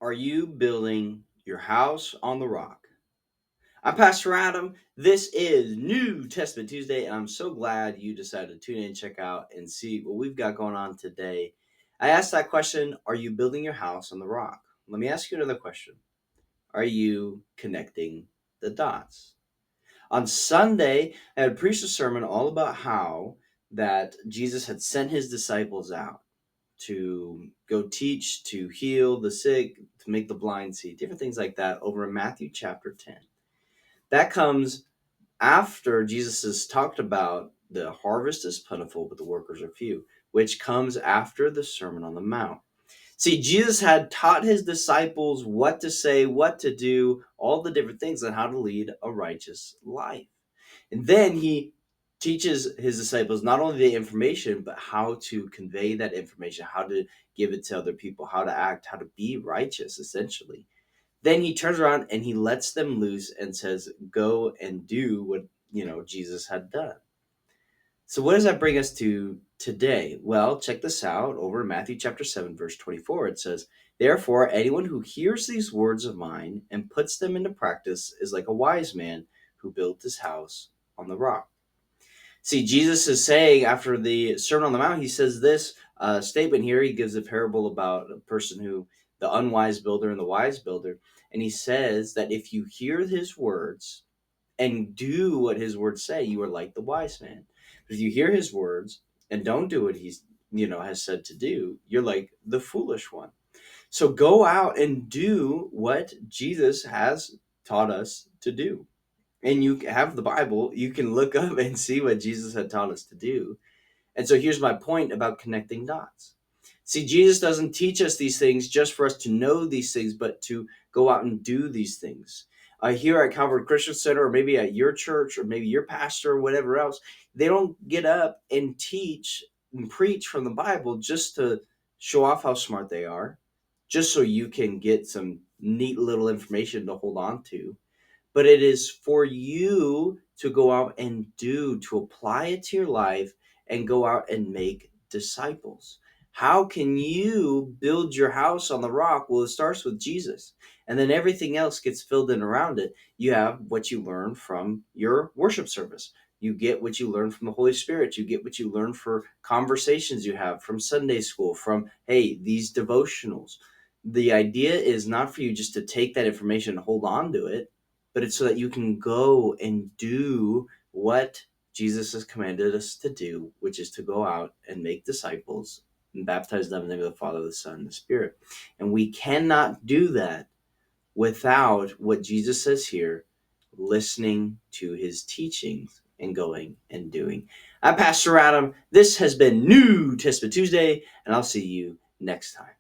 Are you building your house on the rock? I'm Pastor Adam. This is New Testament Tuesday, and I'm so glad you decided to tune in, check out, and see what we've got going on today. I asked that question: Are you building your house on the rock? Let me ask you another question: Are you connecting the dots? On Sunday, I had preached a sermon all about how that Jesus had sent his disciples out to go teach, to heal the sick, to make the blind see, different things like that over in Matthew chapter 10. That comes after Jesus has talked about the harvest is plentiful, but the workers are few, which comes after the Sermon on the Mount. See, Jesus had taught his disciples what to say, what to do, all the different things, and how to lead a righteous life. And then he teaches his disciples not only the information, but how to convey that information, how to give it to other people, how to act, how to be righteous, essentially. Then he turns around and he lets them loose and says, go and do what, Jesus had done. So what does that bring us to today? Well, check this out over in Matthew chapter 7, verse 24. It says, therefore, anyone who hears these words of mine and puts them into practice is like a wise man who built his house on the rock. See, Jesus is saying after the Sermon on the Mount, he says this statement here. He gives a parable about a person who, the unwise builder and the wise builder. And he says that if you hear his words and do what his words say, you are like the wise man. But if you hear his words and don't do what he's, has said to do, you're like the foolish one. So go out and do what Jesus has taught us to do. And you have the Bible, you can look up and see what Jesus had taught us to do. And so here's my point about connecting dots. See, Jesus doesn't teach us these things just for us to know these things, but to go out and do these things. Here at Calvary Christian Center, or maybe at your church, or maybe your pastor, or whatever else, they don't get up and teach and preach from the Bible just to show off how smart they are, just so you can get some neat little information to hold on to, but it is for you to go out and do, to apply it to your life and go out and make disciples. How can you build your house on the rock? Well, it starts with Jesus, and then everything else gets filled in around it. You have what you learn from your worship service. You get what you learn from the Holy Spirit. You get what you learn for conversations you have from Sunday school, from, hey, these devotionals. The idea is not for you just to take that information and hold on to it, but it's so that you can go and do what Jesus has commanded us to do, which is to go out and make disciples and baptize them in the name of the Father, the Son, and the Spirit. And we cannot do that without what Jesus says here, listening to his teachings and going and doing. I'm Pastor Adam. This has been New Testament Tuesday, and I'll see you next time.